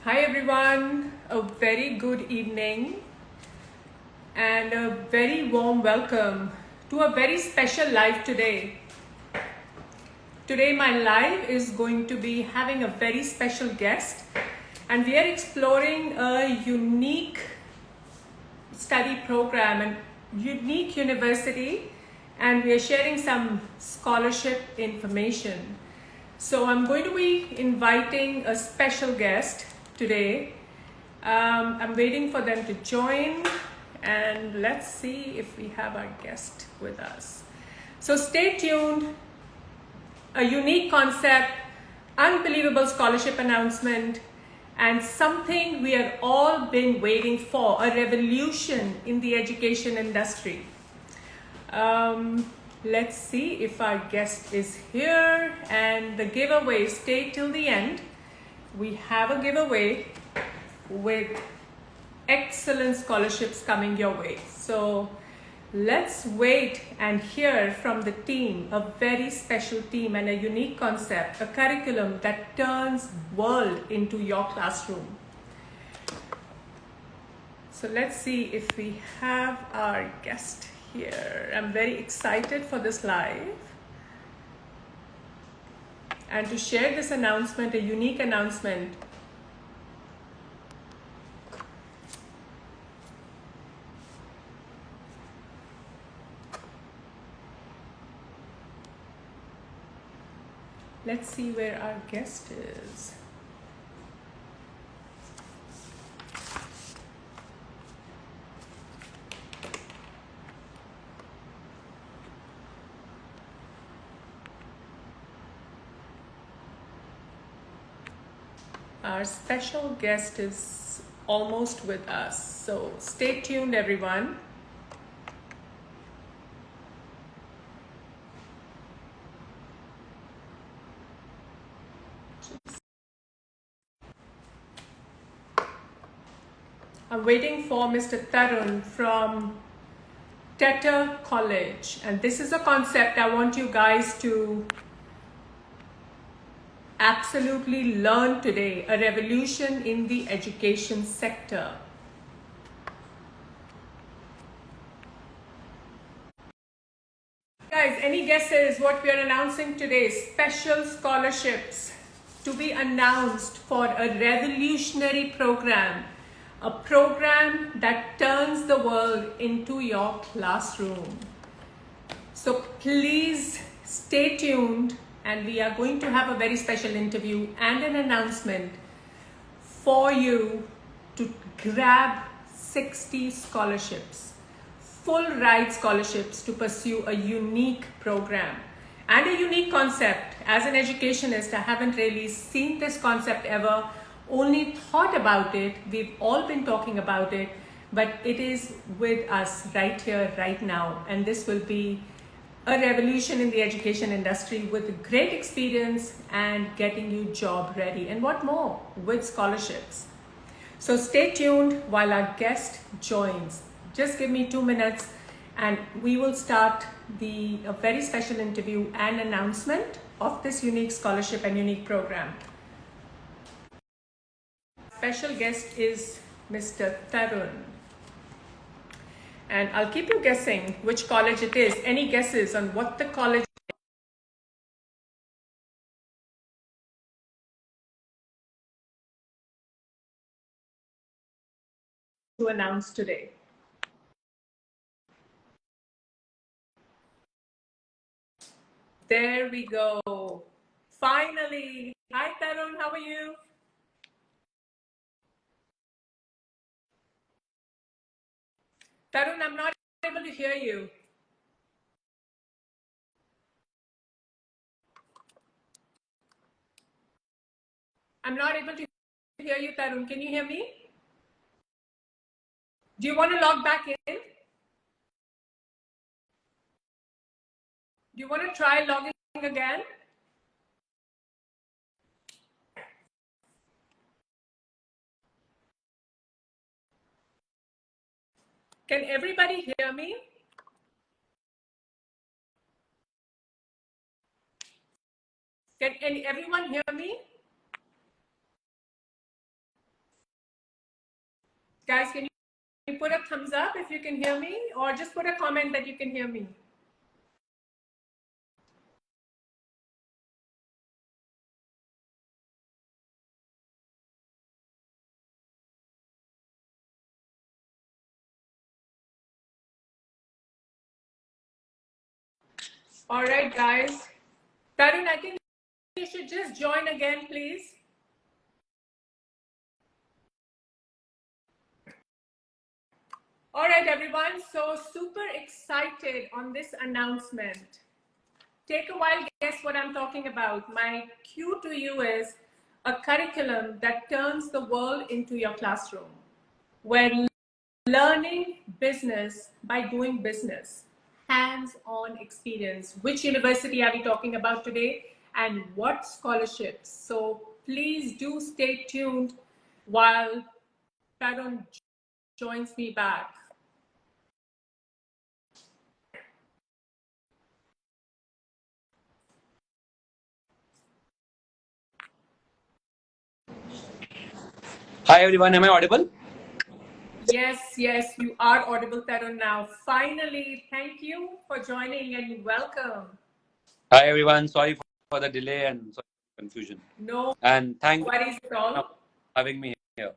Hi everyone, a very good evening and a very warm welcome to a very special live today. Today my live is going to be having a very special guest and we are exploring a unique study program and unique university, and we are sharing some scholarship information. So I'm going to be inviting a special guest today. I'm waiting for them to join and let's see if we have our guest with us. So stay tuned. A unique concept, unbelievable scholarship announcement, and something we have all been waiting for, a revolution in the education industry. Let's see if our guest is here, and the giveaway, stay till the end. We have a giveaway with excellent scholarships coming your way. So let's wait and hear from the team, a very special team and a unique concept, a curriculum that turns world into your classroom. So let's see if we have our guest here. I'm very excited for this live and to share this announcement, a unique announcement. Let's see where our guest is. Our special guest is almost with us, so stay tuned everyone. I'm waiting for Mr. Tarun from TETR College, and this is a concept I want you guys to absolutely learn today, a revolution in the education sector. Guys, any guesses what we are announcing today? Special scholarships to be announced for a revolutionary program, a program that turns the world into your classroom. So please stay tuned, and we are going to have a very special interview and an announcement for you to grab 60 scholarships, full ride scholarships to pursue a unique program and a unique concept. As an educationist, I haven't really seen this concept ever, only thought about it. We've all been talking about it, but it is with us right here, right now, and this will be a revolution in the education industry with great experience and getting you job ready, and what more, with scholarships. So stay tuned while our guest joins. Just give me 2 minutes and we will start a very special interview and announcement of this unique scholarship and unique program. Special guest is Mr. Tarun. And I'll keep you guessing which college it is. Any guesses on what the college to announce today? There we go. Finally. Hi Tarun, how are you? Tarun, I'm not able to hear you. I'm not able to hear you, Tarun. Can you hear me? Do you want to log back in? Do you want to try logging again? Can everybody hear me? Can everyone hear me? Guys, can you put a thumbs up if you can hear me, or just put a comment that you can hear me? All right, guys. Tarun, I think you should just join again, please. All right, everyone. So super excited on this announcement. Take a while, guess what I'm talking about. My cue to you is a curriculum that turns the world into your classroom, where learning business by doing business, hands-on experience. Which university are we talking about today, and what scholarships? So please do stay tuned while Tarun joins me back. Hi everyone, am I audible? Yes, yes, you are audible, Tarun, now. Finally, thank you for joining and welcome. Hi everyone, sorry for the delay and sorry for the confusion. No And thank you worries at for all. having me here.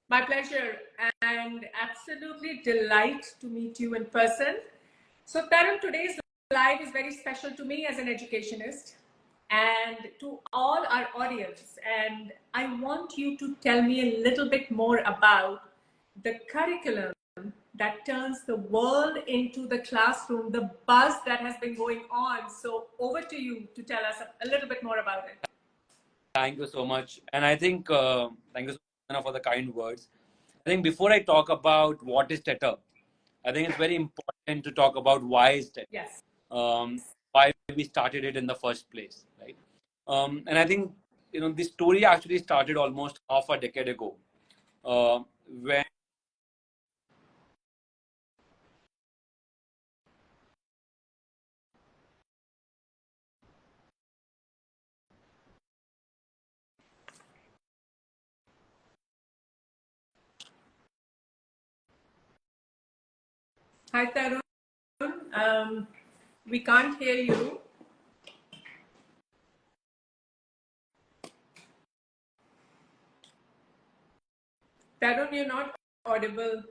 My pleasure, and absolutely delight to meet you in person. So, Tarun, today's live is very special to me as an educationist and to all our audience. And I want you to tell me a little bit more about the curriculum that turns the world into the classroom, the buzz that has been going on. So, over to you to tell us a little bit more about it. Thank you so much. And I think, thank you so much Anna, for the kind words. I think before I talk about what is TETR, I think it's very important to talk about why is TETR, Yes. why we started it in the first place, right? And I think, the story actually started almost half a decade ago, when Hi, Tarun. We can't hear you. Tarun, you're not audible.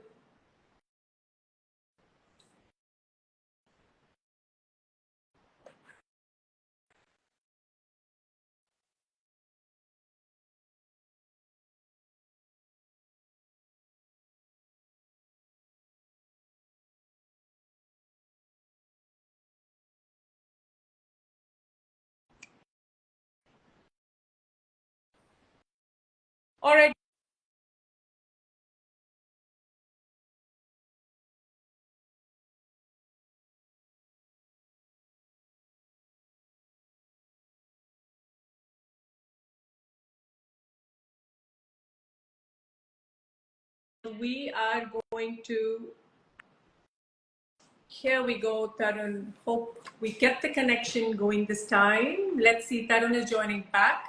All right. We are going to, here we go, Tarun. Hope we get the connection going this time. Let's see, Tarun is joining back.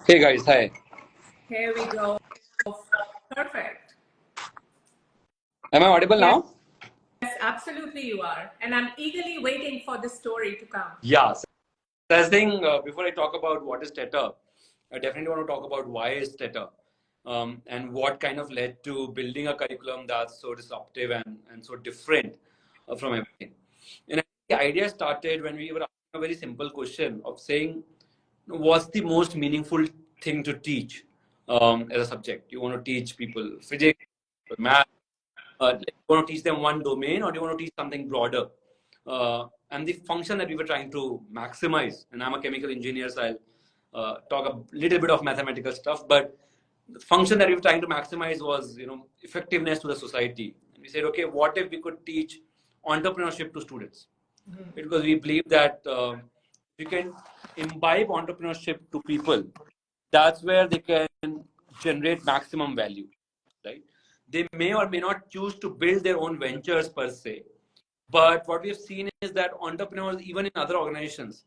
hey guys, hi. Here we go. Perfect. Am I audible Yes, now? absolutely you are. And I'm eagerly waiting for the story to come. Yeah. So I think before I talk about what is TETR, I definitely want to talk about why is TETR, and what kind of led to building a curriculum that's so disruptive and so different from everything. And I think the idea started when we were asking a very simple question of saying, what's the most meaningful thing to teach as a subject? You want to teach people physics, math, like you want to teach them one domain, or do you want to teach something broader? And the function that we were trying to maximize, and I'm a chemical engineer, so I'll talk a little bit of mathematical stuff, but the function that we were trying to maximize was, effectiveness to the society. And we said, okay, what if we could teach entrepreneurship to students? Because we believe that we can imbibe entrepreneurship to people. That's where they can generate maximum value, right? They may or may not choose to build their own ventures per se. But what we have seen is that entrepreneurs, even in other organizations,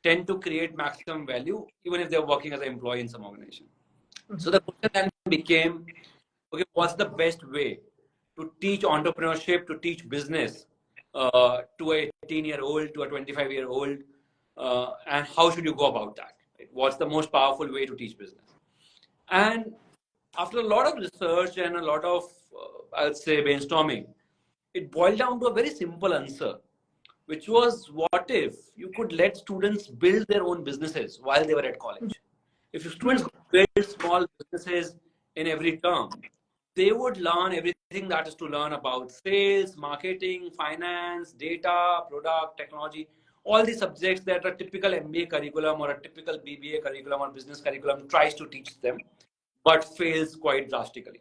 tend to create maximum value, even if they're working as an employee in some organization. So the question then became, okay, what's the best way to teach entrepreneurship, to teach business to a 18-year-old, to a 25-year-old, and how should you go about that? Right? What's the most powerful way to teach business? And after a lot of research and a lot of, I'd say, brainstorming, it boiled down to a very simple answer, which was, what if you could let students build their own businesses while they were at college? If students build small businesses in every term, they would learn everything that is to learn about sales, marketing, finance, data, product, technology, all the subjects that a typical MBA curriculum or a typical BBA curriculum or business curriculum tries to teach them, but fails quite drastically.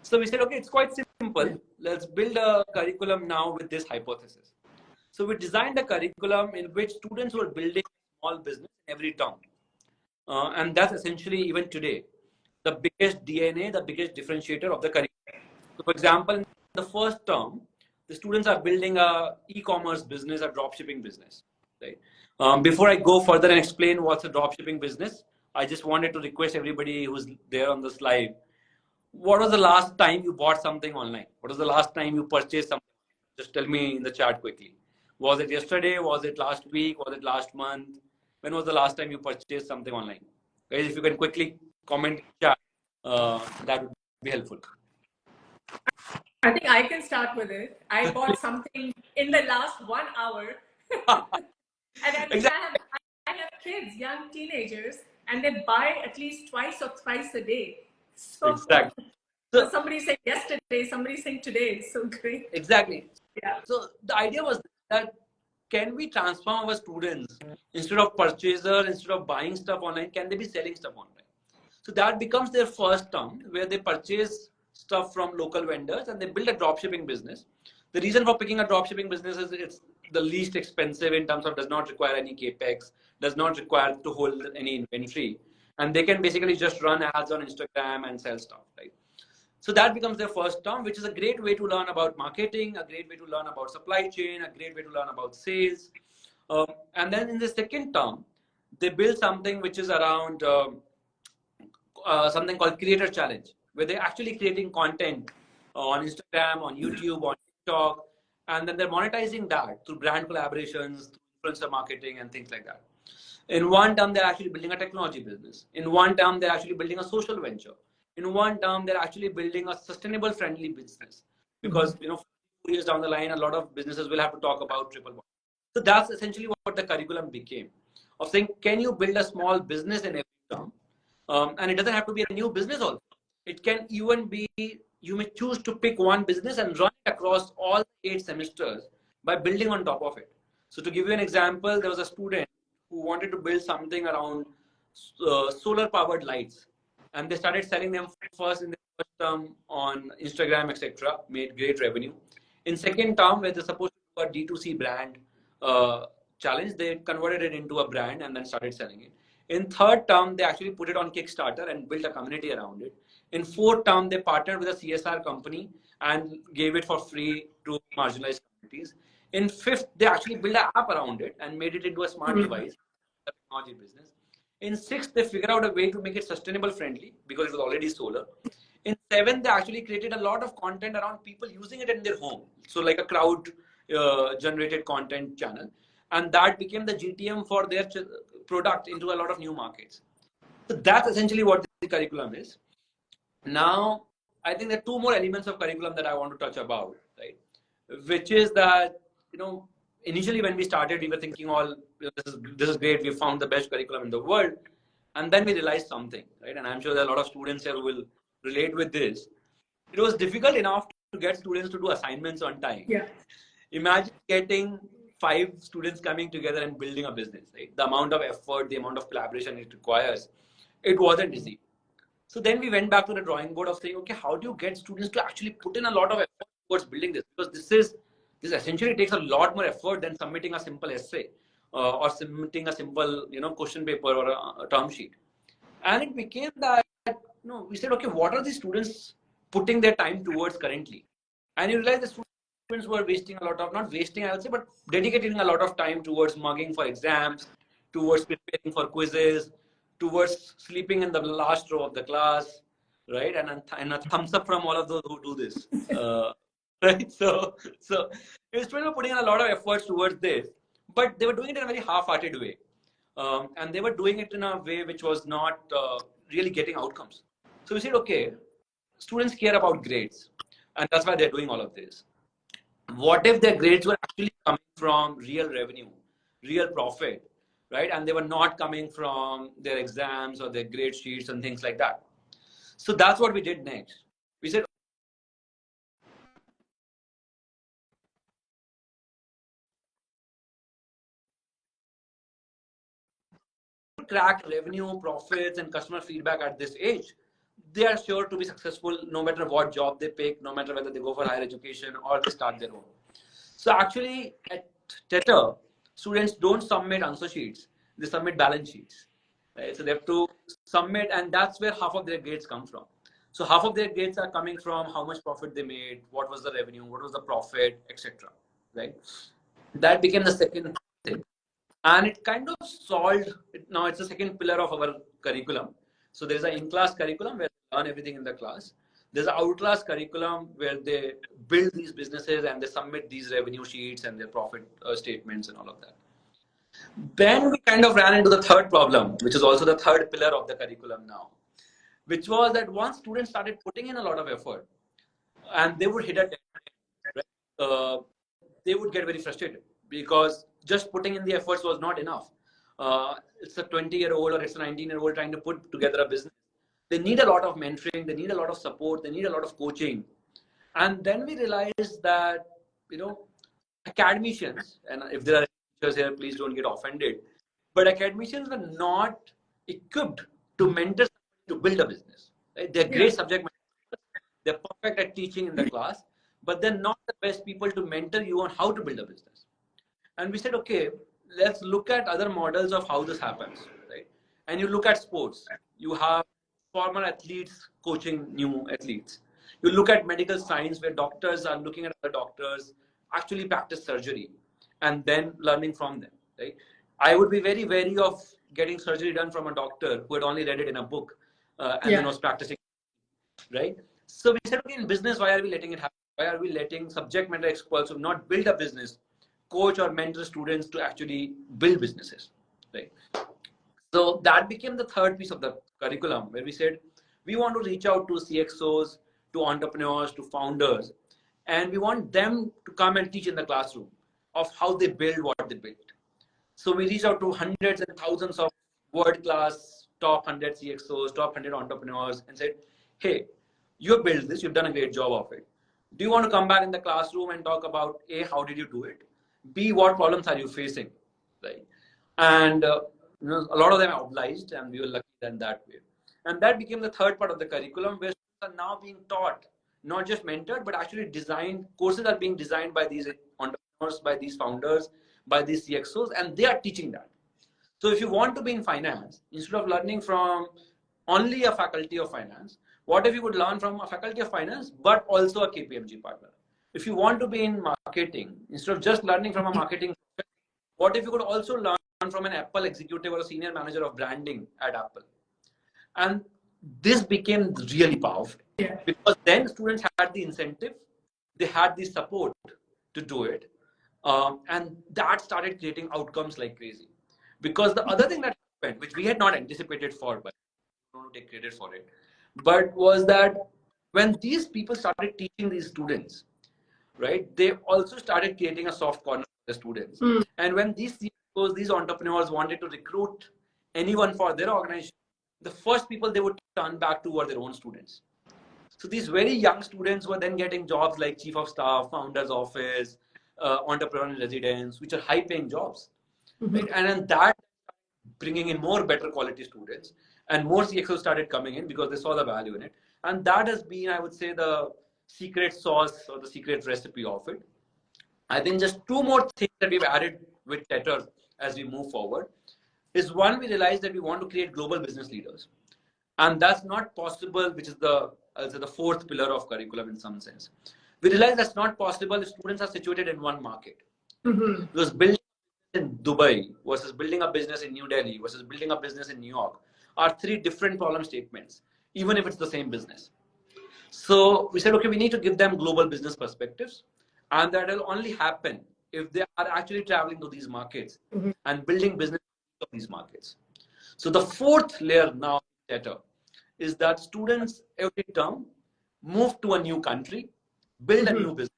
So we said, okay, it's quite simple. Let's build a curriculum now with this hypothesis. So we designed a curriculum in which students were building a small business every term. And that's essentially, even today, the biggest DNA, the biggest differentiator of the curriculum. So for example, in the first term, the students are building a e-commerce business, a dropshipping business. Right? Before I go further and explain what's a dropshipping business, I just wanted to request everybody who's there on the slide, what was the last time you bought something online? What was the last time you purchased something? Just tell me in the chat quickly. Was it yesterday? Was it last week? Was it last month? When was the last time you purchased something online? Guys, if you can quickly comment in chat, that would be helpful. I think I can start with it. I bought something in the last 1 hour. And I mean, Exactly. I have kids, young teenagers, and they buy at least twice or thrice a day. So, Exactly. so somebody saying yesterday, somebody saying today. So great. Exactly. Yeah. So the idea was that, can we transform our students, instead of purchaser, instead of buying stuff online, can they be selling stuff online? So that becomes their first term, where they purchase stuff from local vendors and they build a dropshipping business. The reason for picking a dropshipping business is it's the least expensive in terms of does not require any capex, does not require to hold any inventory, and they can basically just run ads on Instagram and sell stuff, right? So that becomes their first term, which is a great way to learn about marketing, a great way to learn about supply chain, a great way to learn about sales. And then in the second term, they build something which is around something called Creator Challenge, where they're actually creating content on Instagram, on YouTube, on TikTok, and then they're monetizing that through brand collaborations, through influencer marketing, and things like that. In one term, they're actually building a technology business. In one term, they're actually building a social venture. In one term, they're actually building a sustainable, friendly business. Because 4 years down the line, a lot of businesses will have to talk about triple bottom. So that's essentially what the curriculum became, of saying, can you build a small business in every term? And it doesn't have to be a new business also. It can even be, you may choose to pick one business and run it across all 8 semesters by building on top of it. So to give you an example, there was a student who wanted to build something around solar powered lights, and they started selling them first in the first term on Instagram, etc. Made great revenue. In second term, where they're supposed to do a D2C brand challenge, they converted it into a brand and then started selling it. In third term, they actually put it on Kickstarter and built a community around it. In fourth term, they partnered with a CSR company and gave it for free to marginalized communities. In fifth, they actually built an app around it and made it into a smart device, a technology business. In sixth, they figured out a way to make it sustainable friendly because it was already solar. In seventh, they actually created a lot of content around people using it in their home. So like a crowd generated content channel. And that became the GTM for their product into a lot of new markets. So that's essentially what the curriculum is. Now, I think there are 2 more elements of curriculum that I want to touch about, right? Which is that, initially when we started, we were thinking this is great. We found the best curriculum in the world. And then we realized something, right? And I'm sure there are a lot of students here who will relate with this. It was difficult enough to get students to do assignments on time. Yeah. Imagine getting 5 students coming together and building a business, right? The amount of effort, the amount of collaboration it requires, it wasn't easy. So then we went back to the drawing board of saying, okay, how do you get students to actually put in a lot of effort towards building this? Because this essentially takes a lot more effort than submitting a simple essay or submitting a simple, question paper or a term sheet. And it became that, we said, okay, what are the students putting their time towards currently. And you realize the students were wasting a lot of, not wasting, I would say, but dedicating a lot of time towards mugging for exams, towards preparing for quizzes, towards sleeping in the last row of the class, right? And a thumbs up from all of those who do this. Right? So students were putting in a lot of efforts towards this, but they were doing it in a very half-hearted way. And they were doing it in a way which was not really getting outcomes. So we said, okay, students care about grades, and that's why they're doing all of this. What if their grades were actually coming from real revenue, real profit, right? And they were not coming from their exams or their grade sheets and things like that. So that's what we did next. We said, crack revenue, profits, and customer feedback at this age, they are sure to be successful no matter what job they pick, no matter whether they go for higher education or they start their own. So actually, at TETR, students don't submit answer sheets; they submit balance sheets. Right? So they have to submit, and that's where half of their grades come from. So half of their grades are coming from how much profit they made, what was the revenue, what was the profit, etc. Right? That became the second thing, and it kind of solved it. Now it's the second pillar of our curriculum. So there's an in-class curriculum where they learn everything in the class. There's an out-class curriculum where they build these businesses and they submit these revenue sheets and their profit statements and all of that. Then we kind of ran into the third problem, which is also the third pillar of the curriculum now, which was that once students started putting in a lot of effort and they would hit a deadline, right? They would get very frustrated because just putting in the efforts was not enough. It's a 20-year-old or it's a 19-year-old trying to put together a business. They need a lot of mentoring, they need a lot of support, they need a lot of coaching. And then we realized that, academicians, and if there are teachers here, please don't get offended, but academicians were not equipped to mentor somebody to build a business. Right? They're great subject matter, they're perfect at teaching in the class, but they're not the best people to mentor you on how to build a business. And we said, okay, let's look at other models of how this happens, right? And you look at sports. You have former athletes coaching new athletes. You look at medical science where doctors are looking at other doctors, actually practice surgery, and then learning from them, right? I would be very wary of getting surgery done from a doctor who had only read it in a book and then was practicing, right? So we said, okay, in business, why are we letting it happen? Why are we letting subject matter experts who not build a business coach or mentor students to actually build businesses, right? So that became the third piece of the curriculum where we said we want to reach out to CXOs, to entrepreneurs, to founders, and we want them to come and teach in the classroom of how they build what they built. So we reached out to hundreds and thousands of world-class top 100 CXOs, top 100 entrepreneurs, and said, hey, you've built this, you've done a great job of it. Do you want to come back in the classroom and talk about A, how did you do it? B, what problems are you facing? Right? And a lot of them are obliged, and we were lucky in that way. And that became the third part of the curriculum where students are now being taught, not just mentored, but actually designed. Courses are being designed by these entrepreneurs, by these founders, by these CXOs, and they are teaching that. So if you want to be in finance, instead of learning from only a faculty of finance, what if you would learn from a faculty of finance, but also a KPMG partner? If you want to be in marketing, instead of just learning from a marketing, what if you could also learn from an Apple executive or a senior manager of branding at Apple? And this became really powerful because then students had the incentive, they had the support to do it. And that started creating outcomes like crazy. Because the other thing that happened, which we had not anticipated for, but I don't want to take credit for it, but was that when these people started teaching these students, right, they also started creating a soft corner for the students. And when these CEOs, these entrepreneurs wanted to recruit anyone for their organization, the first people they would turn back to were their own students. So these very young students were then getting jobs like chief of staff, founder's office, entrepreneur in residence, which are high-paying jobs. Right? And then that bringing in more better quality students, and more CXOs started coming in because they saw the value in it. And that has been, I would say, the secret sauce or the secret recipe of it. I think just two more things that we've added with TETR as we move forward is one, we realized that we want to create global business leaders. And that's not possible, which is the I'll say, the fourth pillar of curriculum in some sense. We realize that's not possible if students are situated in one market. Because building in Dubai versus building a business in New Delhi versus building a business in New York are three different problem statements, even if it's the same business. So we said, okay, we need to give them global business perspectives, and that will only happen if they are actually traveling to these markets and building business of these markets. So the fourth layer now TETR is that students every term move to a new country, build a new business,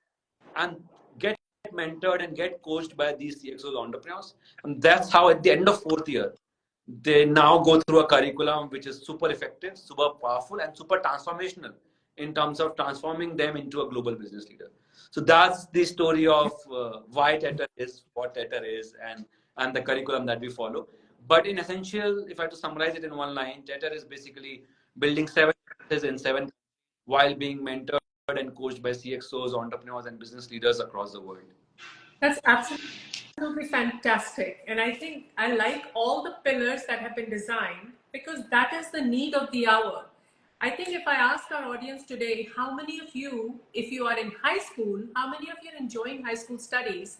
and get mentored and get coached by these CXOs entrepreneurs. And that's how at the end of fourth year, they now go through a curriculum which is super effective, super powerful, and super transformational in terms of transforming them into a global business leader. So that's the story of why TETR is, what TETR is, and the curriculum that we follow. But in essential, if I have to summarize it in one line, TETR is basically building 7 businesses in 7 while being mentored and coached by CXOs, entrepreneurs, and business leaders across the world. That's absolutely fantastic. And I think I like all the pillars that have been designed because that is the need of the hour. I think if I ask our audience today, how many of you, if you are in high school, how many of you are enjoying high school studies?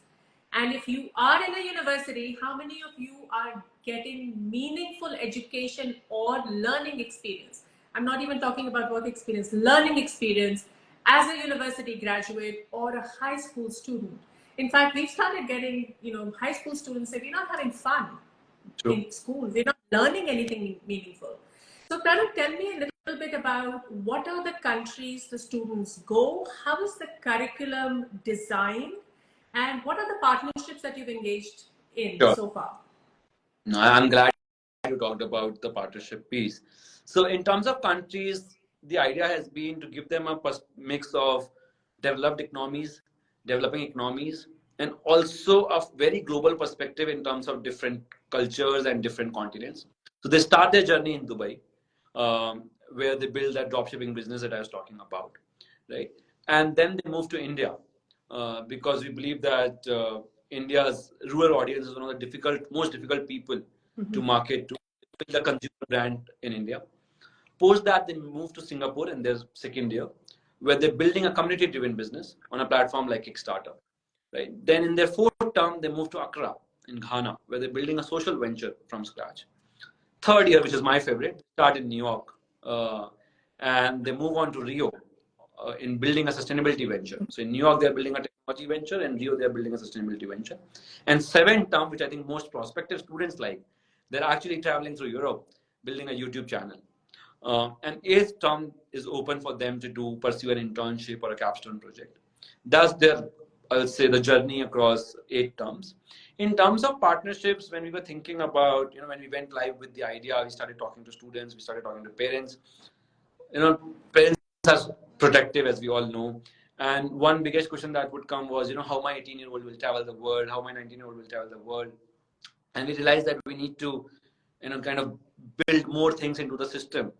And if you are in a university, how many of you are getting meaningful education or learning experience? I'm not even talking about work experience, learning experience as a university graduate or a high school student. In fact, we've started getting, high school students say, we're not having fun in school. We're not learning anything meaningful. So Pranav, tell me a little bit about what are the countries the students go? How is the curriculum designed? And what are the partnerships that you've engaged in so far? I'm glad you talked about the partnership piece. So in terms of countries, the idea has been to give them a mix of developed economies, developing economies, and also a very global perspective in terms of different cultures and different continents. So they start their journey in Dubai, where they build that dropshipping business that I was talking about, right? And then they move to India because we believe that India's rural audience is one of the most difficult people to market to build a consumer brand in India. Post that, they move to Singapore in their second year, where they're building a community-driven business on a platform like Kickstarter. Right. Then in their fourth term, they move to Accra in Ghana, where they're building a social venture from scratch. Third year, which is my favorite, start in New York, and they move on to Rio in building a sustainability venture. So in New York, they're building a technology venture, and Rio, they're building a sustainability venture. And seventh term, which I think most prospective students like, they're actually traveling through Europe, building a YouTube channel. And eighth term is open for them to pursue an internship or a capstone project. That's their, I would say, the journey across 8 terms. In terms of partnerships, when we were thinking about, when we went live with the idea, we started talking to students, we started talking to parents. Parents are protective, as we all know. And one biggest question that would come was, how my 18-year-old will travel the world, how my 19-year-old will travel the world. And we realized that we need to, kind of build more things into the system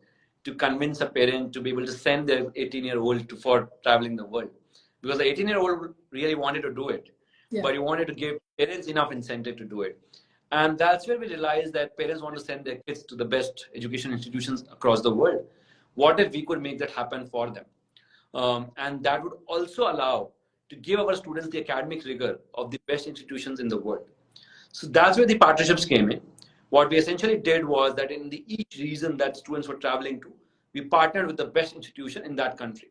to convince a parent to be able to send their 18-year-old for traveling the world. Because the 18-year-old really wanted to do it, but he wanted to give parents enough incentive to do it. And that's where we realized that parents want to send their kids to the best education institutions across the world. What if we could make that happen for them? And that would also allow to give our students the academic rigor of the best institutions in the world. So that's where the partnerships came in. What we essentially did was that in each region that students were traveling to, we partnered with the best institution in that country.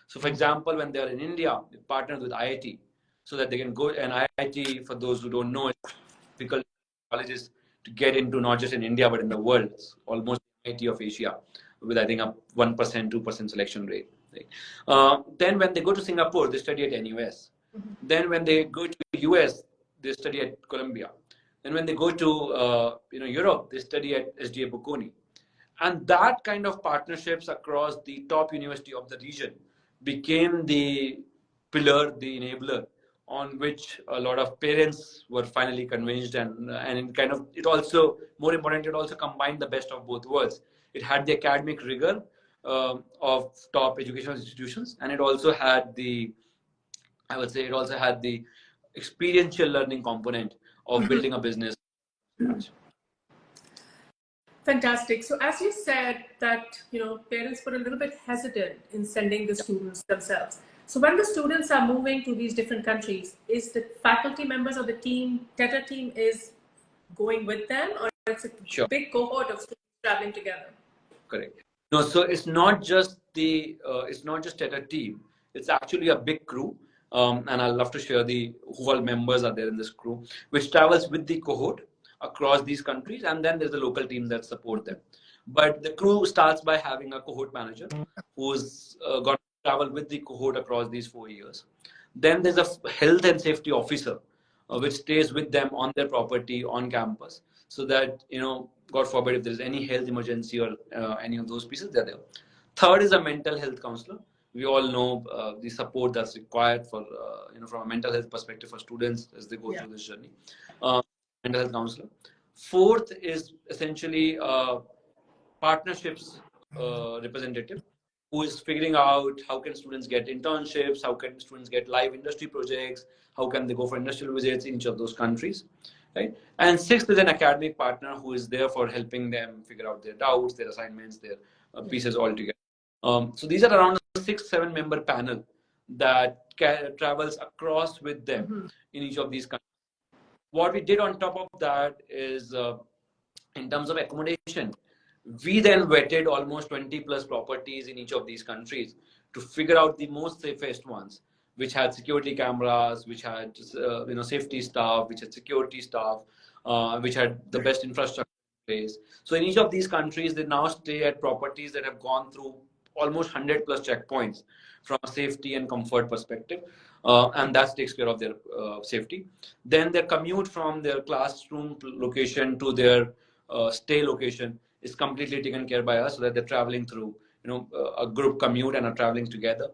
So for example, when they're in India, we partnered with IIT so that they can go, and IIT, for those who don't know, it's difficult colleges to get into, not just in India, but in the world. It's almost IIT of Asia with, I think, a 1%, 2% selection rate. Right? Then when they go to Singapore, they study at NUS. Then when they go to US, they study at Columbia. And when they go to Europe, they study at SDA Bocconi. And that kind of partnerships across the top university of the region became the pillar, the enabler on which a lot of parents were finally convinced, and it also, more important, it also combined the best of both worlds. It had the academic rigor of top educational institutions, and it also had the, I would say, it also had the experiential learning component of building a business. Fantastic. So as you said that, parents were a little bit hesitant in sending the students themselves. So when the students are moving to these different countries, is the faculty members of the team, TETR team is going with them, or it's a Sure. big cohort of students traveling together? Correct. No, so it's not just at a team. It's actually a big crew, and I'd love to share the who all members are there in this crew, which travels with the cohort across these countries, and then there's a local team that support them. But the crew starts by having a cohort manager who's going to travel with the cohort across these 4 years. Then there's a health and safety officer, which stays with them on their property on campus, so that God forbid if there's any health emergency or any of those pieces, they're there. Third is a mental health counselor. We all know the support that's required for from a mental health perspective for students as they go through this journey. Mental health counselor. Fourth is essentially partnerships representative who is figuring out how can students get internships, how can students get live industry projects, how can they go for industrial visits in each of those countries, right? And sixth is an academic partner who is there for helping them figure out their doubts, their assignments, their pieces all together. So these are around a 6-7 member panel that travels across with them in each of these countries. What we did on top of that is in terms of accommodation, we then vetted almost 20 plus properties in each of these countries to figure out the most safest ones, which had security cameras, which had safety staff, which had security staff, which had the best infrastructure in place. So in each of these countries, they now stay at properties that have gone through almost 100 plus checkpoints from a safety and comfort perspective, and that takes care of their safety. Then their commute from their classroom location to their stay location is completely taken care by us, so that they're traveling through a group commute and are traveling together.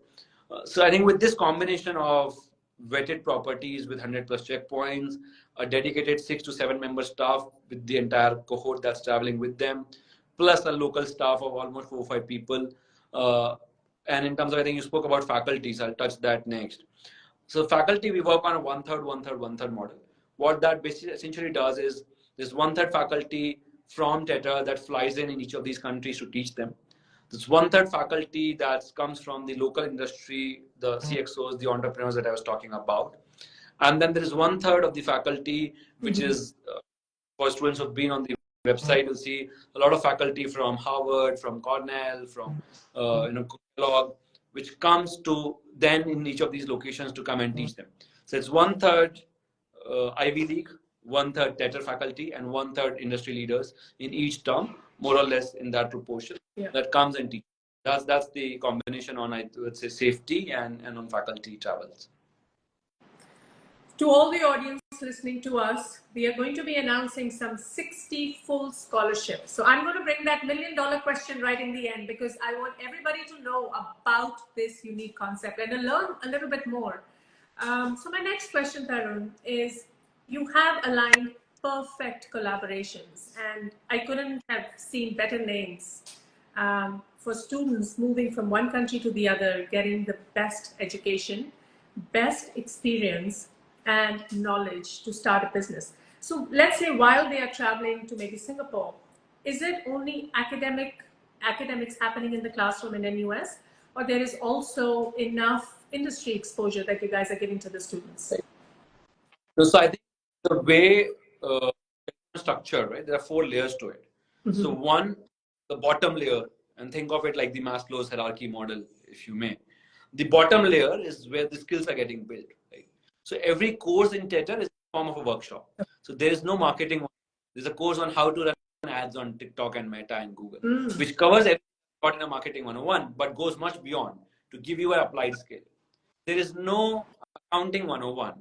So I think with this combination of vetted properties with 100 plus checkpoints, a dedicated 6 to 7 member staff with the entire cohort that's traveling with them, plus a local staff of almost 4 or 5 people. And in terms of, I think you spoke about faculties, I'll touch that next. So faculty, we work on a 1/3, 1/3, 1/3 model. What that basically essentially does is there's 1/3 faculty from TETR that flies in each of these countries to teach them. There's 1/3 faculty that comes from the local industry, the CXOs, the entrepreneurs that I was talking about. And then there is 1/3 of the faculty, which is for students who've been on the website, you'll see a lot of faculty from Harvard, from Cornell, from Kellogg, which comes to then in each of these locations to come and teach them. So it's 1/3 Ivy League, 1/3 TETR faculty, and 1/3 industry leaders in each term, more or less in that proportion that comes and teaches. That's the combination on, I would say, safety and on faculty travels. To all the audience listening to us, we are going to be announcing some 60 full scholarships. So I'm going to bring that $1 million question right in the end, because I want everybody to know about this unique concept and to learn a little bit more. So my next question, Tarun, is you have aligned perfect collaborations, and I couldn't have seen better names for students moving from one country to the other, getting the best education, best experience, and knowledge to start a business. So let's say while they are traveling to maybe Singapore, is it only academics happening in the classroom in NUS, or there is also enough industry exposure that you guys are giving to the students? So I think the way structure, right? There are 4 layers to it. So one, the bottom layer, and think of it like the Maslow's hierarchy model, if you may. The bottom layer is where the skills are getting built, right? So every course in TETR is a form of a workshop. So there is no marketing. There's a course on how to run ads on TikTok and Meta and Google, which covers everything in a marketing 101, but goes much beyond to give you an applied skill. There is no accounting 101,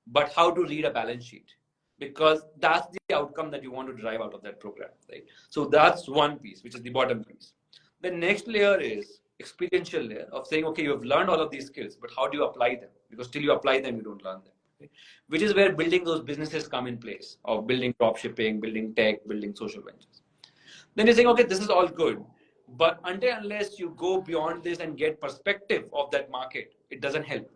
but how to read a balance sheet, because that's the outcome that you want to drive out of that program, right? So that's one piece, which is the bottom piece. The next layer is experiential layer of saying, okay, you have learned all of these skills, but how do you apply them? Because till you apply them, you don't learn them. Okay? Which is where building those businesses come in place, of building drop shipping, building tech, building social ventures. Then you're saying, okay, this is all good, but unless you go beyond this and get perspective of that market, it doesn't help.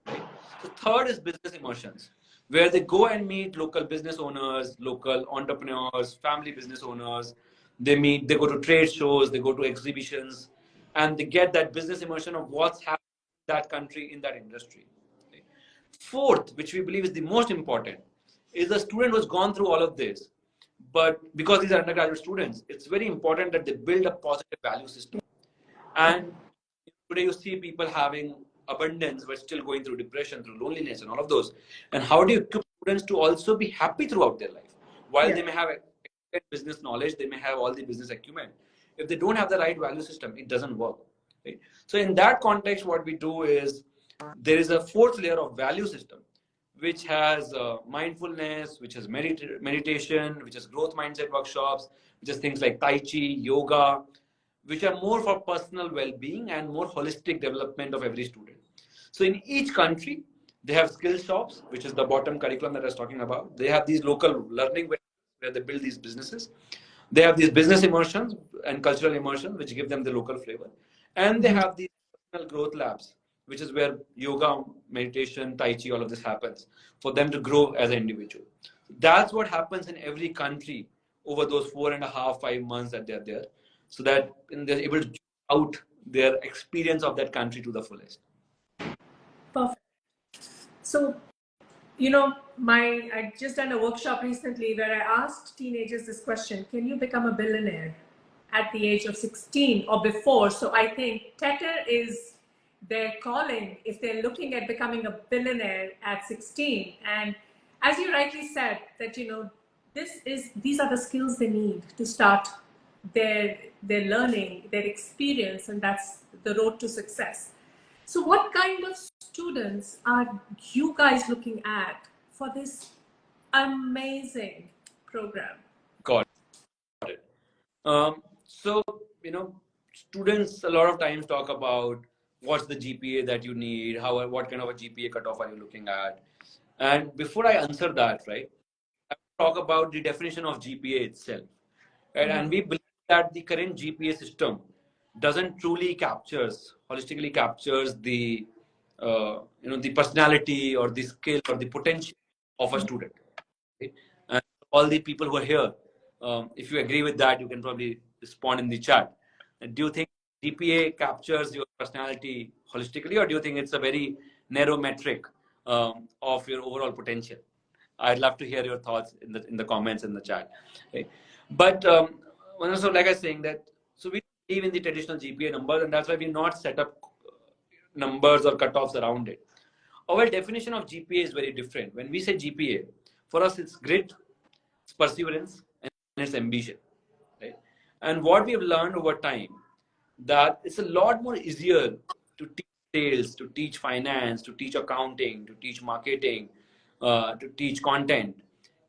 Right? So third is business immersions, where they go and meet local business owners, local entrepreneurs, family business owners. They meet, they go to trade shows, they go to exhibitions, and they get that business immersion of what's happening in that country, in that industry. Fourth, which we believe is the most important, is the student who's gone through all of this. But because these are undergraduate students, it's very important that they build a positive value system. And today you see people having abundance but still going through depression, through loneliness, and all of those. And how do you equip students to also be happy throughout their life? While they may have business knowledge, they may have all the business acumen. If they don't have the right value system, it doesn't work. Right? So in that context, what we do is there is a fourth layer of value system, which has mindfulness, which has meditation, which has growth mindset workshops, which is things like Tai Chi, yoga, which are more for personal well-being and more holistic development of every student. So in each country, they have skill shops, which is the bottom curriculum that I was talking about. They have these local learning where they build these businesses. They have these business immersions and cultural immersions, which give them the local flavor. And they have these personal growth labs, which is where yoga, meditation, Tai Chi, all of this happens for them to grow as an individual. That's what happens in every country over those 4.5, 5 months that they're there, so that they're able to out their experience of that country to the fullest. Perfect. So, I just done a workshop recently where I asked teenagers this question: can you become a billionaire at the age of 16 or before? So I think TETR is their calling if they're looking at becoming a billionaire at 16. And as you rightly said, that these are the skills they need to start their learning, their experience, and that's the road to success. So what kind of students are you guys looking at for this amazing program? Got it. So, students a lot of times talk about what's the GPA that you need, what kind of a GPA cutoff are you looking at? And before I answer that, right, I talk about the definition of GPA itself. Right? And we believe that the current GPA system doesn't truly holistically captures the the personality or the skill or the potential of a student. Right? And all the people who are here, if you agree with that, you can probably respond in the chat. And do you think GPA captures your personality holistically, or do you think it's a very narrow metric of your overall potential? I'd love to hear your thoughts in the comments in the chat. Okay. But so like I was saying that, so we believe in the traditional GPA numbers, and that's why we not set up numbers or cutoffs around it. Our definition of GPA is very different. When we say GPA, for us it's grit, it's perseverance, and it's ambition. Right? And what we have learned over time, that it's a lot more easier to teach sales, to teach finance, to teach accounting, to teach marketing, to teach content.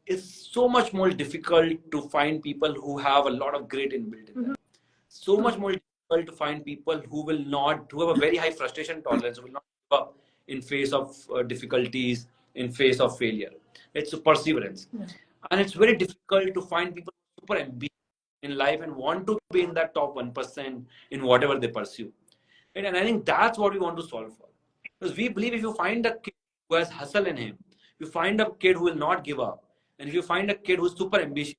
It's so much more difficult to find people who have a lot of grit inbuilt in them. So much more difficult to find people who have a very high frustration tolerance, who will not give up in face of difficulties, in face of failure. It's a perseverance. Yeah. And it's very difficult to find people super ambitious in life and want to be in that top 1% in whatever they pursue. And I think that's what we want to solve for. Because we believe if you find a kid who has hustle in him, if you find a kid who will not give up, and if you find a kid who's super ambitious,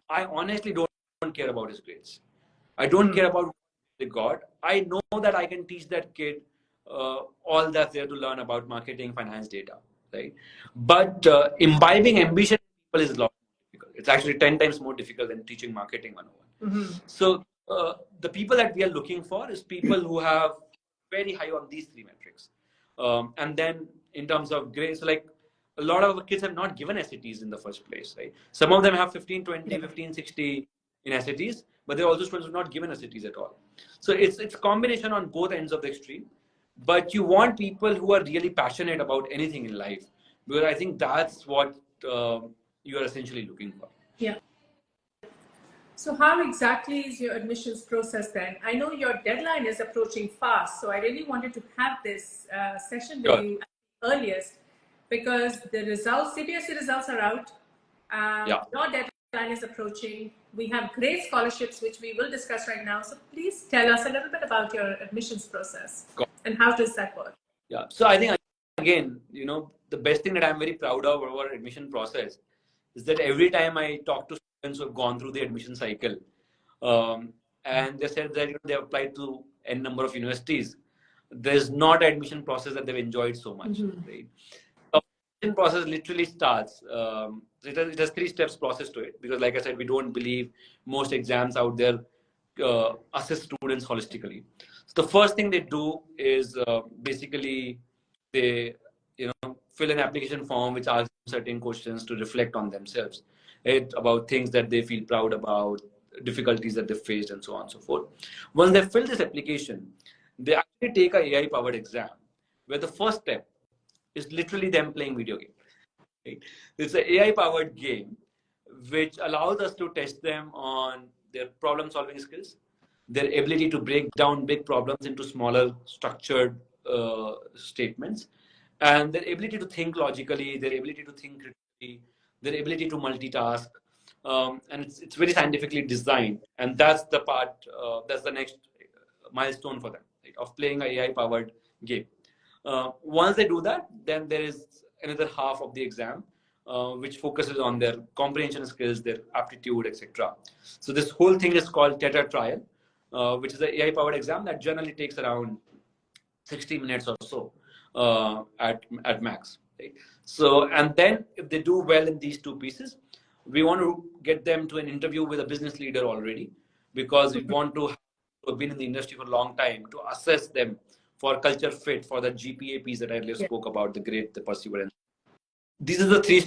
I honestly don't care about his grades. I don't care about what they got. I know that I can teach that kid all that's there to learn about marketing, finance, data, right? But imbibing ambition in people is a lot more difficult. It's actually 10 times more difficult than teaching marketing 101. So the people that we are looking for is people who have very high on these three metrics. And then in terms of grades, like a lot of kids have not given SATs in the first place, right? Some of them have 15, 20, 15, 60 in SATs, but there are also students who have not given SATs at all. So it's a combination on both ends of the extreme. But you want people who are really passionate about anything in life, because I think that's what you are essentially looking for. Yeah. So how exactly is your admissions process then? I know your deadline is approaching fast, so I really wanted to have this session with you earliest, because the results, CBSE results are out. Your deadline is approaching. We have great scholarships, which we will discuss right now. So please tell us a little bit about your admissions process and how does that work? Yeah. So I think, again, the best thing that I'm very proud of our admission process is that every time I talk to students who have gone through the admission cycle, And they said that they have applied to n number of universities. There's not an admission process that they've enjoyed so much, right? The admission process literally starts. It has 3 steps process to it, because, like I said, we don't believe most exams out there assess students holistically. So the first thing they do is basically they fill an application form which asks certain questions to reflect on themselves, right, about things that they feel proud about, difficulties that they faced, and so on and so forth. Once they fill this application, they actually take a AI powered exam, where the first step is literally them playing video game. Right? It's an AI powered game which allows us to test them on their problem solving skills, their ability to break down big problems into smaller structured statements, and their ability to think logically, their ability to think critically, their ability to multitask. And it's very scientifically designed. And that's the part, that's the next milestone for them, right, of playing an AI powered game. Once they do that, then there is another half of the exam, which focuses on their comprehension skills, their aptitude, etc. So this whole thing is called TETR trial, which is an AI-powered exam that generally takes around 60 minutes or so at max. Right? So, and then if they do well in these 2 pieces, we want to get them to an interview with a business leader already, because we want to have been in the industry for a long time to assess them for culture fit, for the GPA piece that I earlier spoke about, the great, the perseverance. These are the 3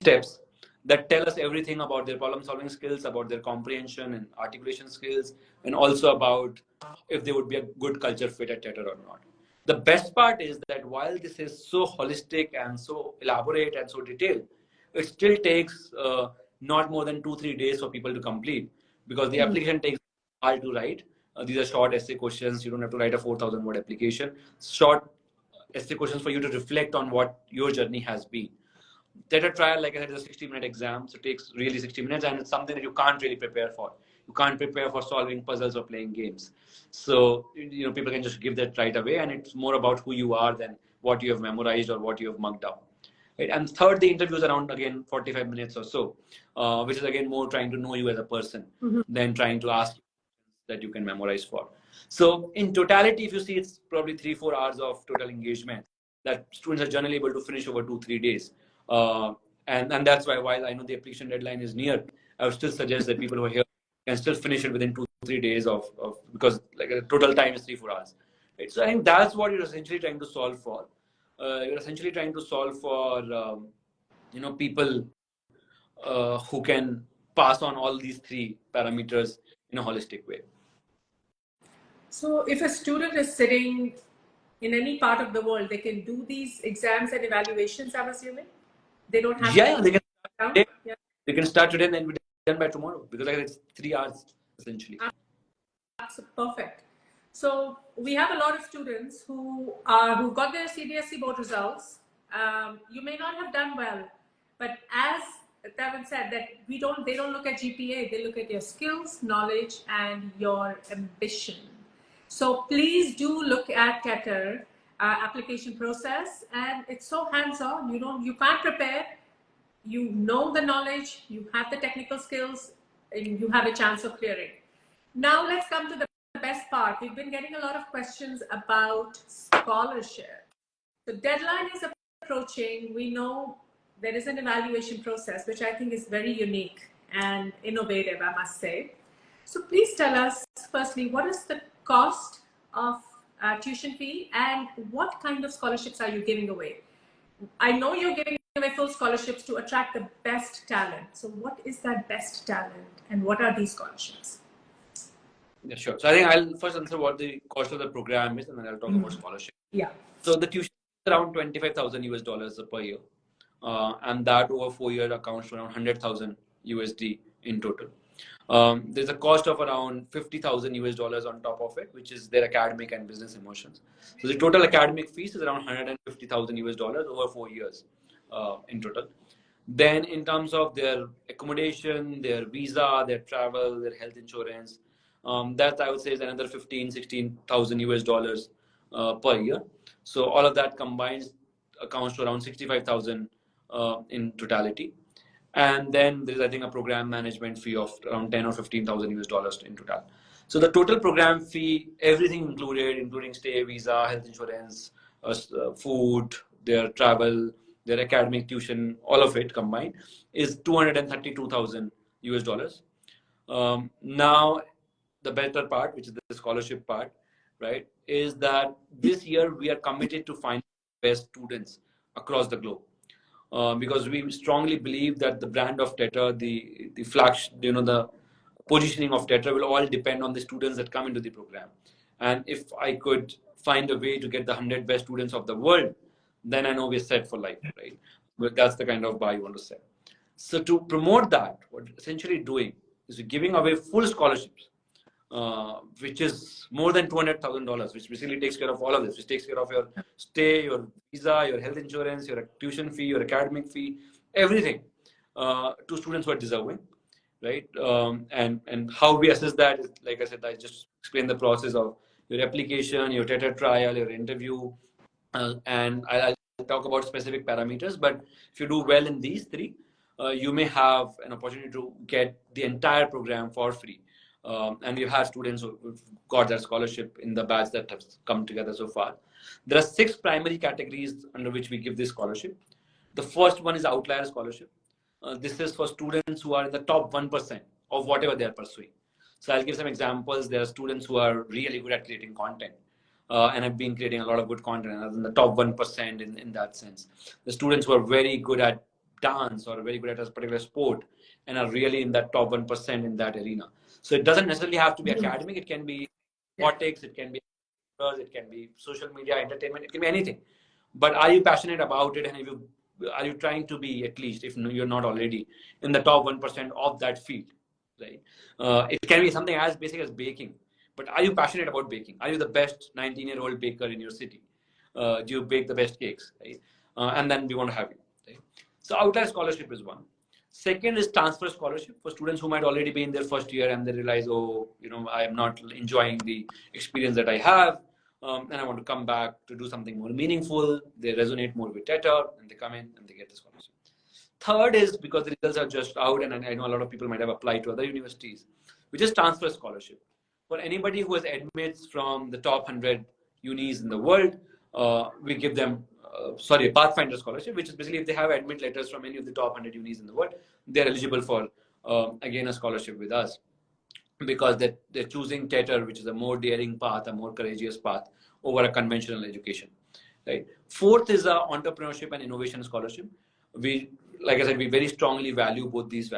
steps that tell us everything about their problem solving skills, about their comprehension and articulation skills, and also about if they would be a good culture fit at TETR or not. The best part is that while this is so holistic and so elaborate and so detailed, it still takes not more than 2-3 days for people to complete, because the application takes a while to write. These are short essay questions. You don't have to write a 4,000 word application. Short essay questions for you to reflect on what your journey has been. TETR trial, like I said, is a 60-minute exam, so it takes really 60 minutes, and it's something that you can't really prepare for. You can't prepare for solving puzzles or playing games. So, people can just give that right away, and it's more about who you are than what you have memorized or what you have mugged up. Right? And third, the interview is around, again, 45 minutes or so, which is, again, more trying to know you as a person than trying to ask that you can memorize for. So in totality, if you see, it's probably 3-4 hours of total engagement that students are generally able to finish over 2-3 days. And that's why, while I know the application deadline is near, I would still suggest that people who are here can still finish it within 2-3 days of because like the total time is 3-4 hours. Right? So I think that's what you're essentially trying to solve for. You're essentially trying to solve for people who can pass on all these 3 parameters in a holistic way. So if a student is sitting in any part of the world, they can do these exams and evaluations, I'm assuming? They don't have to they can start today. Yeah. They can start today and then be done by tomorrow, because like it's 3 hours essentially. That's perfect. So we have a lot of students who got their CBSE board results. You may not have done well, but as Tavin said, that they don't look at GPA, they look at your skills, knowledge, and your ambition. So please do look at TETR application process, and it's so hands-on. You can't prepare. You know the knowledge, you have the technical skills, and you have a chance of clearing. Now let's come to the best part. We've been getting a lot of questions about scholarship. The deadline is approaching. We know there is an evaluation process, which I think is very unique and innovative, I must say. So please tell us, firstly, what is the cost of tuition fee, and what kind of scholarships are you giving away? I know you're giving away full scholarships to attract the best talent. So what is that best talent, and what are these scholarships? Yeah, sure. So I think I'll first answer what the cost of the program is, and then I'll talk about scholarship. Yeah. So the tuition is around $25,000 per year, and that over 4 years accounts to around 100,000 USD in total. There's a cost of around $50,000 on top of it, which is their academic and business immersions. So the total academic fees is around $150,000 over 4 years in total. Then in terms of their accommodation, their visa, their travel, their health insurance, that I would say is another $16,000 per year. So all of that combined accounts to around 65,000 in totality. And then there is, I think, a program management fee of around 10 or 15,000 US dollars in total. So the total program fee, everything included, including stay, visa, health insurance, food, their travel, their academic tuition, all of it combined, is 232,000 US dollars. Now, the better part, which is the scholarship part, right, is that this year we are committed to find best students across the globe. Because we strongly believe that the brand of TETR, the flagship, the positioning of TETR will all depend on the students that come into the program. And if I could find a way to get the 100 best students of the world, then I know we're set for life, right? But that's the kind of bar you want to set. So to promote that, what we're essentially doing is we're giving away full scholarships, which is more than $200,000, which basically takes care of all of this, which takes care of your stay, your visa, your health insurance, your tuition fee, your academic fee, everything, to students who are deserving, right? And how we assess that is, like I said, I just explained the process of your application, your TETR trial, your interview, and I'll talk about specific parameters. But if you do well in these three, you may have an opportunity to get the entire program for free. And we've had students who've got their scholarship in the batch that have come together so far. There are 6 primary categories under which we give this scholarship. The first one is outlier scholarship. This is for students who are in the top 1% of whatever they are pursuing. So I'll give some examples. There are students who are really good at creating content, and have been creating a lot of good content and are in the top 1% in that sense. The students who are very good at dance or very good at a particular sport and are really in that top 1% in that arena. So it doesn't necessarily have to be academic. It can be politics, it can be it can be social media, entertainment, it can be anything. But are you passionate about it, and are you trying to be, at least if you're not already, in the top 1% of that field, right? It can be something as basic as baking, but are you passionate about baking? Are you the best 19-year-old baker in your city? Do you bake the best cakes, right? And then we want to have you, right? So outlier scholarship is one. Second is transfer scholarship for students who might already be in their first year and they realize, oh, I am not enjoying the experience that I have, and I want to come back to do something more meaningful. They resonate more with TETR, and they come in and they get the scholarship. Third is because the results are just out, and I know a lot of people might have applied to other universities, which is transfer scholarship. For anybody who has admits from the top 100 unis in the world, we give them, a Pathfinder scholarship, which is basically if they have admit letters from any of the top 100 unis in the world, they're eligible for, again, a scholarship with us, because they're choosing TETR, which is a more daring path, a more courageous path over a conventional education. Right. Fourth is a entrepreneurship and innovation scholarship. We, like I said, we very strongly value both these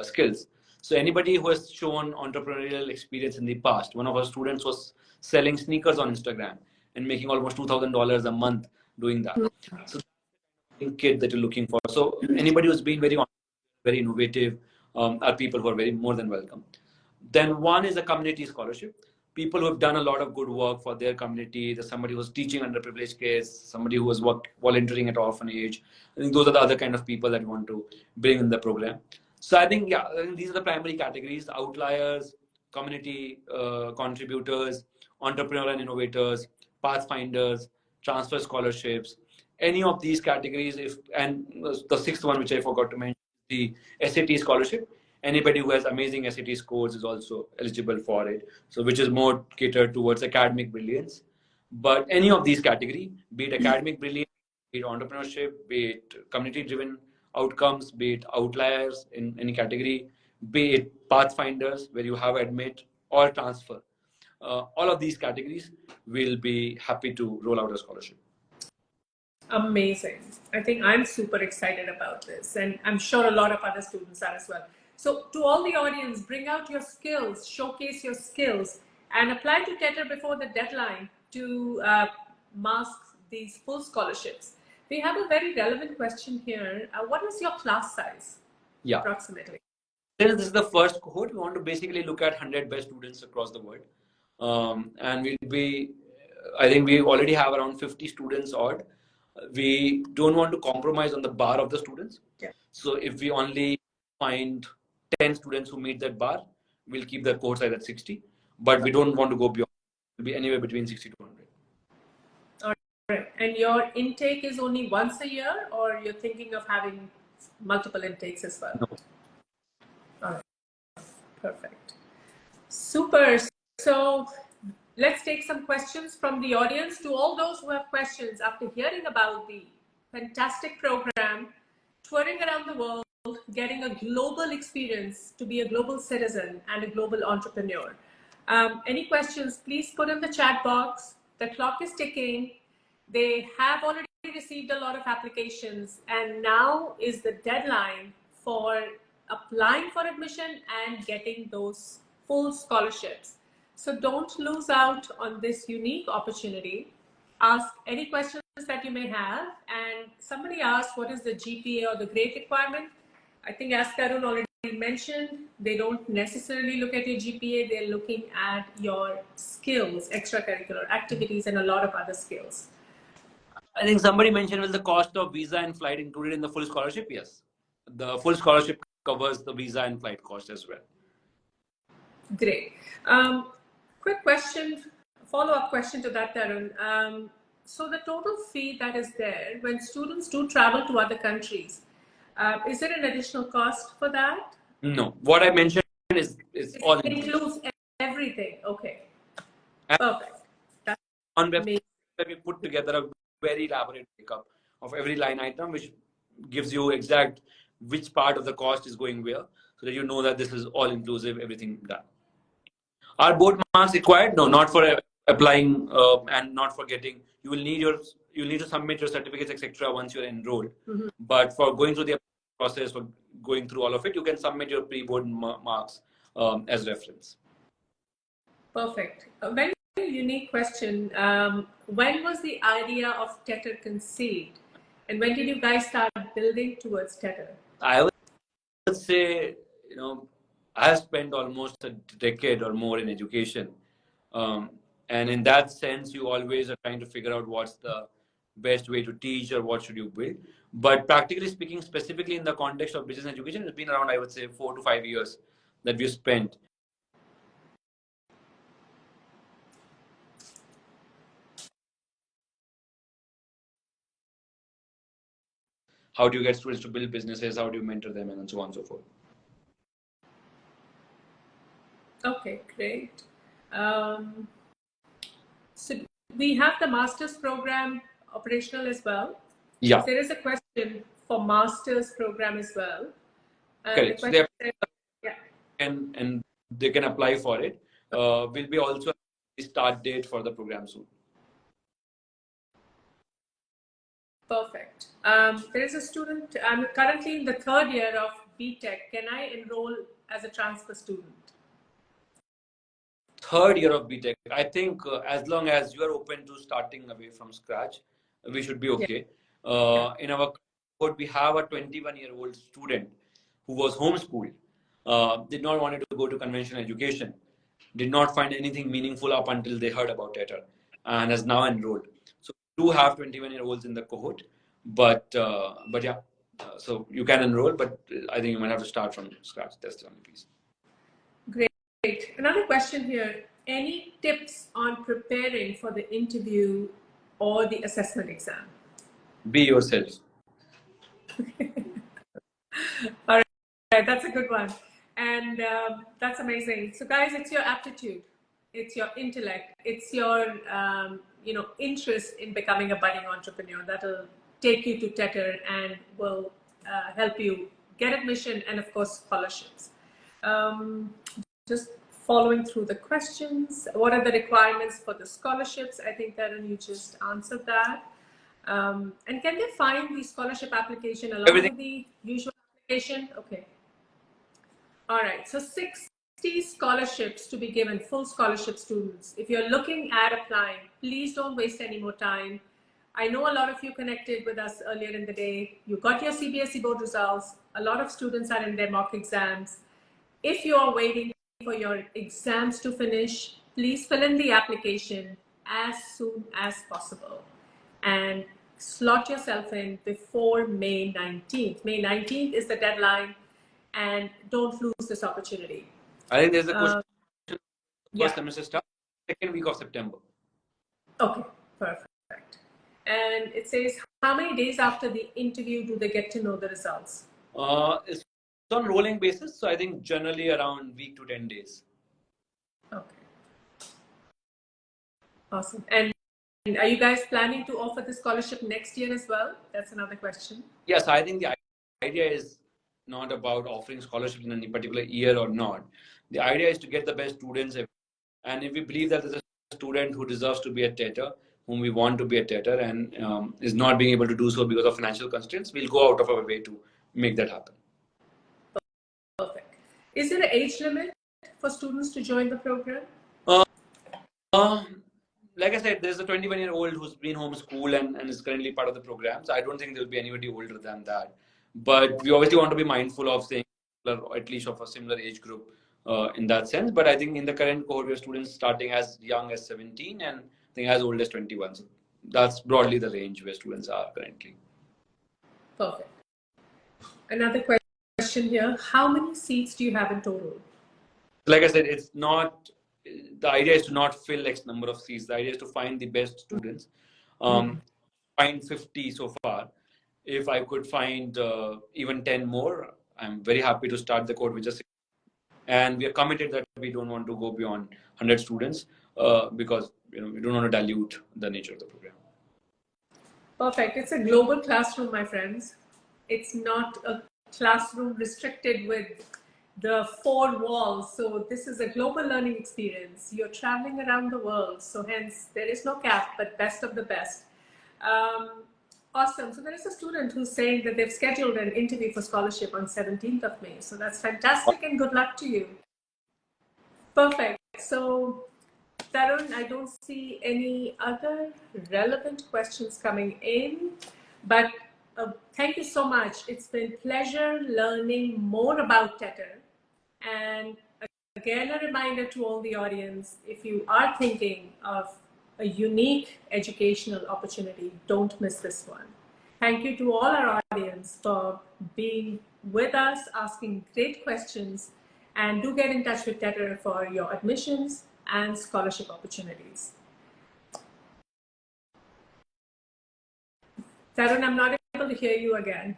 skills. So anybody who has shown entrepreneurial experience in the past, one of our students was selling sneakers on Instagram and making almost $2,000 a month doing that. So kid that you're looking for. So anybody who's been very innovative, are people who are very more than welcome. Then one is a community scholarship. People who have done a lot of good work for their community. There's somebody who's teaching underprivileged kids, somebody who was volunteering at orphanage. I think those are the other kind of people that we want to bring in the program. So I think, these are the primary categories: outliers, community contributors, entrepreneur and innovators, pathfinders, transfer scholarships. Any of these categories, and the sixth one, which I forgot to mention, the SAT scholarship. Anybody who has amazing SAT scores is also eligible for it. So, which is more catered towards academic brilliance. But any of these category, be it academic brilliance, be it entrepreneurship, be it community-driven outcomes, be it outliers in any category, be it pathfinders where you have admit or transfer, all of these categories will be happy to roll out a scholarship. Amazing. I think I'm super excited about this, and I'm sure a lot of other students are as well. So, to all the audience, bring out your skills, showcase your skills, and apply to TETR before the deadline to mask these full scholarships. We have a very relevant question here. What is your class size? Yeah. Approximately. Since this is the first cohort, we want to basically look at 100 best students across the world. And I think we already have around 50 students odd. We don't want to compromise on the bar of the students. Yeah. So if we only find 10 students who meet that bar, we'll keep the cohort size at 60. But we don't want to go beyond. It'll be anywhere between 60 to 100. All right. And your intake is only once a year, or you're thinking of having multiple intakes as well? No. All right, perfect. Super. So let's take some questions from the audience. To all those who have questions after hearing about the fantastic program, touring around the world, getting a global experience to be a global citizen and a global entrepreneur. Any questions, please put in the chat box. The clock is ticking. They have already received a lot of applications, and now is the deadline for applying for admission and getting those full scholarships. So don't lose out on this unique opportunity. Ask any questions that you may have. And somebody asked, what is the GPA or the grade requirement? I think as Tarun already mentioned, they don't necessarily look at your GPA. They're looking at your skills, extracurricular activities, and a lot of other skills. I think somebody mentioned, will the cost of visa and flight included in the full scholarship? Yes. The full scholarship covers the visa and flight cost as well. Great. Quick question, follow-up question to that, Tarun. So the total fee that is there when students do travel to other countries, is there an additional cost for that? No. What I mentioned is all includes everything. Okay. and Perfect. That's on website amazing. we put together a very elaborate breakup of every line item, which gives you exact which part of the cost is going where, so that you know that this is all inclusive, everything done. Are board marks required? No, not for applying and not for getting. You will need to submit your certificates, etc. once you're enrolled. Mm-hmm. But for going through the process, for going through all of it, you can submit your pre-board marks as reference. Perfect. A very unique question. When was the idea of TETR conceived? And when did you guys start building towards TETR? I would say, I have spent almost a decade or more in education. And in that sense, you always are trying to figure out what's the best way to teach or what should you build. But practically speaking, specifically in the context of business education, it's been around, I would say, 4 to 5 years that we've spent. How do you get students to build businesses? How do you mentor them, and so on and so forth. Okay, great. So we have the master's program operational as well. Yeah. There is a question for master's program as well. Correct. The so yeah. and they can apply for it. Will be also a start date for the program soon. Perfect. There is a student, I'm currently in the 3rd year of BTech. Can I enroll as a transfer student? 3rd year of BTech. I think as long as you are open to starting away from scratch, we should be okay. Yeah. In our cohort, we have a 21-year-old student who was homeschooled, did not want to go to conventional education, did not find anything meaningful up until they heard about TETR, and has now enrolled. So we do have 21-year-olds in the cohort, but yeah, so you can enroll, but I think you might have to start from scratch. That's the only piece. Great. Another question here. Any tips on preparing for the interview or the assessment exam? Be yourself. All right, that's a good one. And that's amazing. So guys, it's your aptitude, it's your intellect, it's your interest in becoming a budding entrepreneur that'll take you to TETR and will help you get admission and of course scholarships. Just following through the questions. What are the requirements for the scholarships? I think that you just answered that. And can they find the scholarship application along with the usual application? Okay. All right. So 60 scholarships to be given, full scholarship students. If you're looking at applying, please don't waste any more time. I know a lot of you connected with us earlier in the day. You got your CBSE board results. A lot of students are in their mock exams. If you are waiting for your exams to finish, please fill in the application as soon as possible and slot yourself in before May 19th. May 19th is the deadline, and don't lose this opportunity. I think there's a question. First semester starts 2nd week of September. Okay, perfect. And it says, how many days after the interview do they get to know the results? It's on rolling basis, so I think generally around week to 10 days. Okay. Awesome. And are you guys planning to offer the scholarship next year as well? That's another question. Yes, I think the idea is not about offering scholarships in any particular year or not. The idea is to get the best students. And if we believe that there's a student who deserves to be a TETR, whom we want to be a TETR, and is not being able to do so because of financial constraints, we'll go out of our way to make that happen. Perfect. Is there an age limit for students to join the program? Like I said, there's a 21-year-old who's been homeschooled and is currently part of the program. So I don't think there'll be anybody older than that. But we obviously want to be mindful of saying, or at least of a similar age group in that sense. But I think in the current cohort, we have students starting as young as 17 and I think as old as 21. So that's broadly the range where students are currently. Perfect. Another question here. How many seats do you have in total? Like I said, it's not, the idea is to not fill X number of seats. The idea is to find the best students. Find 50 so far. If I could find even 10 more, I'm very happy to start the cohort with just 6. And we are committed that we don't want to go beyond 100 students because we don't want to dilute the nature of the program. Perfect. It's a global classroom, my friends. It's not a classroom restricted with the 4 walls. So this is a global learning experience. You're traveling around the world. So hence there is no cap, but best of the best. Awesome. So there is a student who's saying that they've scheduled an interview for scholarship on 17th of May. So that's fantastic and good luck to you. Perfect. So Tarun, I don't see any other relevant questions coming in, but thank you so much. It's been pleasure learning more about TETR. And again, a reminder to all the audience, if you are thinking of a unique educational opportunity, don't miss this one. Thank you to all our audience for being with us, asking great questions, and do get in touch with TETR for your admissions and scholarship opportunities. Tarun, I'm not able to hear you again.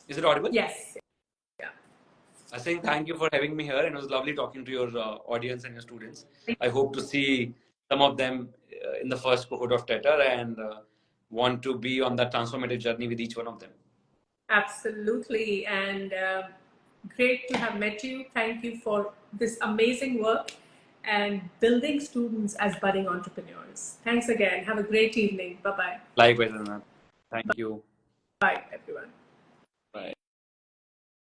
Is it audible? Yes. I think thank you for having me here, and it was lovely talking to your audience and your students. I hope to see some of them in the first cohort of TETR and want to be on that transformative journey with each one of them. Absolutely, and great to have met you. Thank you for this amazing work and building students as budding entrepreneurs. Thanks again. Have a great evening. Bye-bye. Likewise, Anand. Thank you. Bye, everyone.